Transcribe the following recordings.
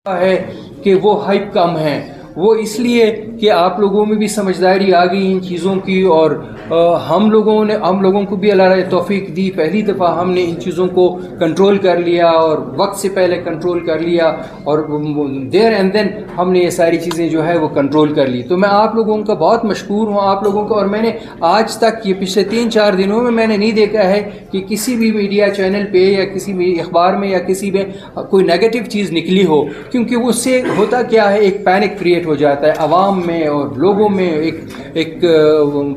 ہے کہ وہ ہائپ کم ہے، وہ اس لیے کہ آپ لوگوں میں بھی سمجھداری آ گئی ان چیزوں کی، اور ہم لوگوں کو بھی اللہ نے توفیق دی، پہلی دفعہ ہم نے ان چیزوں کو کنٹرول کر لیا اور وقت سے پہلے کنٹرول کر لیا، اور دیر اینڈ دین ہم نے یہ ساری چیزیں جو ہے وہ کنٹرول کر لی۔ تو میں آپ لوگوں کا بہت مشکور ہوں، آپ لوگوں کا، اور میں نے آج تک یہ پچھلے 3-4 دنوں میں نے نہیں دیکھا ہے کہ کسی بھی میڈیا چینل پہ یا کسی بھی اخبار میں یا کسی میں کوئی نیگیٹو چیز نکلی ہو، کیونکہ اس سے ہوتا کیا ہے، ایک پینک کریٹ ہو جاتا ہے عوام میں اور لوگوں میں، ایک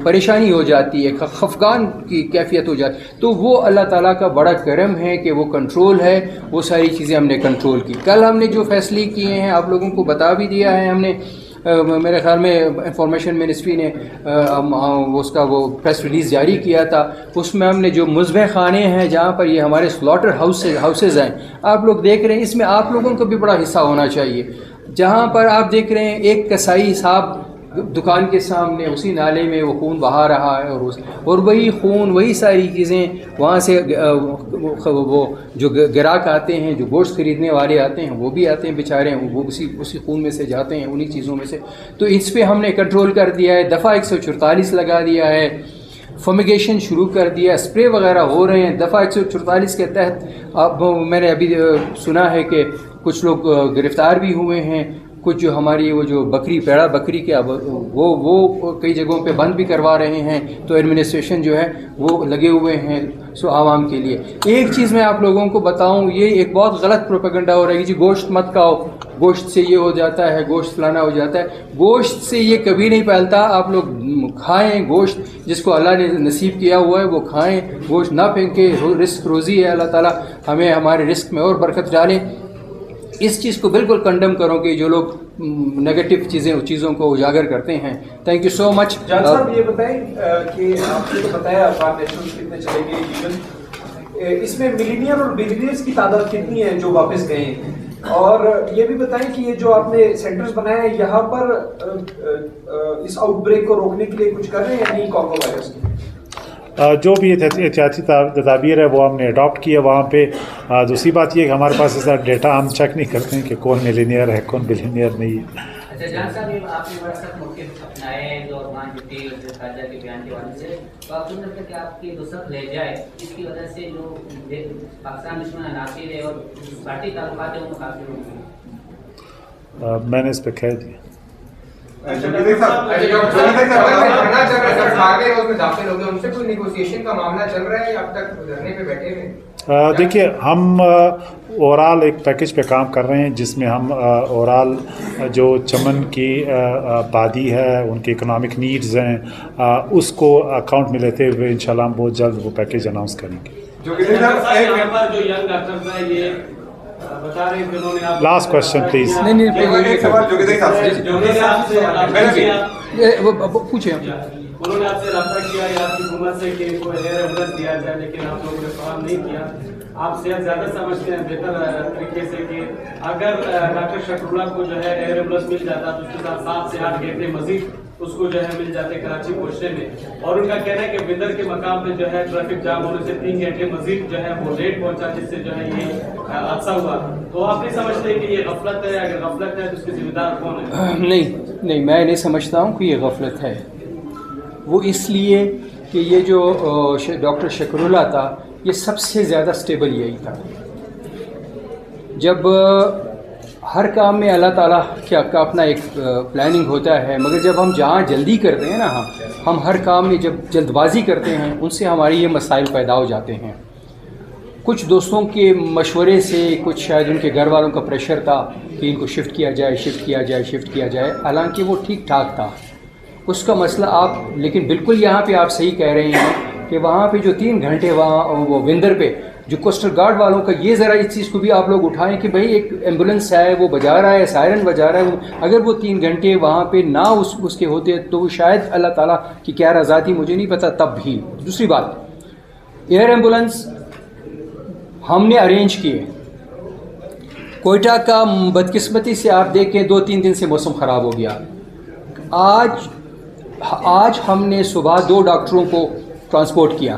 پریشانی ہو جاتی ہے، ایک خفگان کی کیفیت ہو جاتی ہے۔ تو وہ اللہ تعالیٰ کا بڑا کرم ہے کہ وہ کنٹرول ہے، وہ ساری چیزیں ہم نے کنٹرول کی۔ کل ہم نے جو فیصلے کیے ہیں آپ لوگوں کو بتا بھی دیا ہے، ہم نے میرے خیال میں انفارمیشن منسٹری نے اس کا وہ پریس ریلیز جاری کیا تھا، اس میں ہم نے جو مذبح خانے ہیں جہاں پر یہ ہمارے سلاٹر ہاؤسز ہیں، آپ لوگ دیکھ رہے ہیں، اس میں آپ لوگوں کا بھی بڑا حصہ ہونا چاہیے۔ جہاں پر آپ دیکھ رہے ہیں ایک کسائی صاحب دکان کے سامنے اسی نالے میں وہ خون بہا رہا ہے، اور وہی خون، وہی ساری چیزیں وہاں سے وہ جو گراہک آتے ہیں، جو گوشت خریدنے والے آتے ہیں، وہ بھی آتے ہیں بیچارے، وہ اسی خون میں سے جاتے ہیں، انہی چیزوں میں سے۔ تو اس پہ ہم نے کنٹرول کر دیا ہے، دفعہ 144 لگا دیا ہے، فمیگیشن شروع کر دیا، اسپرے وغیرہ ہو رہے ہیں دفعہ 144 کے تحت۔ اب میں نے ابھی سنا ہے کہ کچھ لوگ گرفتار بھی ہوئے ہیں، کچھ جو ہماری وہ جو پیڑا بکری کے وہ کئی جگہوں پہ بند بھی کروا رہے ہیں، تو ایڈمنسٹریشن جو ہے وہ لگے ہوئے ہیں عوام کے لیے۔ ایک چیز میں آپ لوگوں کو بتاؤں، یہ ایک بہت غلط پروپیگنڈا ہو رہا ہے کہ جی گوشت مت کھاؤ، گوشت سے یہ ہو جاتا ہے، گوشت فلانا ہو جاتا ہے۔ گوشت سے یہ کبھی نہیں پھیلتا، آپ لوگ کھائیں گوشت، جس کو اللہ نے نصیب کیا ہوا ہے وہ کھائیں، گوشت نہ پھینکیں، رزق روزی ہے، اللہ تعالیٰ ہمیں ہمارے رزق میں اور برکت ڈالیں۔ اس چیز کو بالکل کنڈم کرو کہ جو لوگ نیگیٹو چیزوں کو اجاگر کرتے ہیں۔ تھینک یو سو مچ۔ جان صاحب یہ بتائیں کہ آپ نے بتایا فارمیشن کتنے چلے گئے ایون، اس میں ملینئر اور بلینئرز کی تعداد کتنی ہے جو واپس گئے ہیں، اور یہ بھی بتائیں کہ یہ جو آپ نے سینٹرز بنایا ہے یہاں پر اس آؤٹ بریک کو روکنے کے لیے کچھ کر رہے ہیں یا نہیں کانگو وائرس کی؟ جو بھی احتیاطی تدابیر ہے وہ ہم نے اڈاپٹ کی ہے وہاں پہ۔ دوسری بات یہ کہ ہمارے پاس ایسا ڈیٹا ہم چیک نہیں کرتے ہیں کہ کون ملینئر ہے کون بلینئر نہیں ہے۔ اچھا جان صاحب، یہ آپ نے بڑا سخت موقف اپنایا ہے دوران چھٹی خارجہ کے بیان کے حوالے سے، تو آپ سن سکتے کہ آپ کی جو سخت لہجہ ہے اس کی وجہ سے جو پاکستان دشمن عناصر ہے اور پارٹی تعلقات ہیں وہ متاثر ہوں گے؟ میں نے اس پہ کہہ دیا۔ دیکھیے ہم اوورال ایک پیکج پہ کام کر رہے ہیں جس میں ہم اوورال جو چمن کی آبادی ہے، ان کی اکنامک نیڈز ہیں، اس کو اکاؤنٹ میں لیتے ہوئے انشاءاللہ ہم بہت جلد وہ پیکج اناؤنس کریں گے۔ Last question please. پوچھیں۔ انہوں نے آپ سے رابطہ کیا یا آپ کی حکومت سے کہ ان کو ایئر ایمبولینس دیا جائے، لیکن آپ لوگوں نے فراہم نہیں کیا۔ آپ صحت زیادہ سمجھتے ہیں بہتر طریقے سے کہ اگر ڈاکٹر شکراللہ کو جو ہے ایئر ایمبولینس مل جاتا تو اس کے ساتھ 7 سے 8 گھنٹے مزید اس کو جو ہے مل جاتے کراچی پہنچنے میں، اور ان کا کہنا ہے کہ بندر کے مقام پہ جو ہے ٹریفک جام ہونے سے 3 گھنٹے مزید جو ہے وہ لیٹ پہنچا، جس سے جو ہے یہ حادثہ ہوا۔ تو آپ نہیں سمجھتے کہ یہ غفلت ہے؟ اگر غفلت ہے تو اس کے ذمہ دار کون ہے؟ نہیں، میں نہیں سمجھتا ہوں کہ یہ غفلت ہے۔ وہ اس لیے کہ یہ جو ڈاکٹر شکراللہ تھا یہ سب سے زیادہ سٹیبل یہی تھا۔ جب ہر کام میں اللہ تعالیٰ کا اپنا ایک پلاننگ ہوتا ہے، مگر جب ہم جہاں جلدی کرتے ہیں نا، ہم ہر کام میں جب جلد بازی کرتے ہیں ان سے ہمارے یہ مسائل پیدا ہو جاتے ہیں۔ کچھ دوستوں کے مشورے سے، کچھ شاید ان کے گھر والوں کا پریشر تھا کہ ان کو شفٹ کیا جائے، حالانکہ وہ ٹھیک ٹھاک تھا اس کا مسئلہ۔ آپ لیکن بالکل یہاں پہ آپ صحیح کہہ رہے ہیں کہ وہاں پہ جو 3 گھنٹے وہاں وہ وندر پہ جو کوسٹل گارڈ والوں کا، یہ ذرا اس چیز کو بھی آپ لوگ اٹھائیں کہ بھائی ایک ایمبولینس ہے وہ بجا رہا ہے، سائرن بجا رہا ہے، اگر وہ 3 گھنٹے وہاں پہ نہ اس کے ہوتے تو وہ شاید اللہ تعالیٰ کی کیا رضا تھی مجھے نہیں پتا تب بھی۔ دوسری بات، ایئر ایمبولینس ہم نے ارینج کیے۔ کوئٹہ کا بدقسمتی سے آپ دیکھیں 2-3 دن سے موسم خراب ہو گیا۔ آج ہم نے صبح 2 ڈاکٹروں کو ٹرانسپورٹ کیا،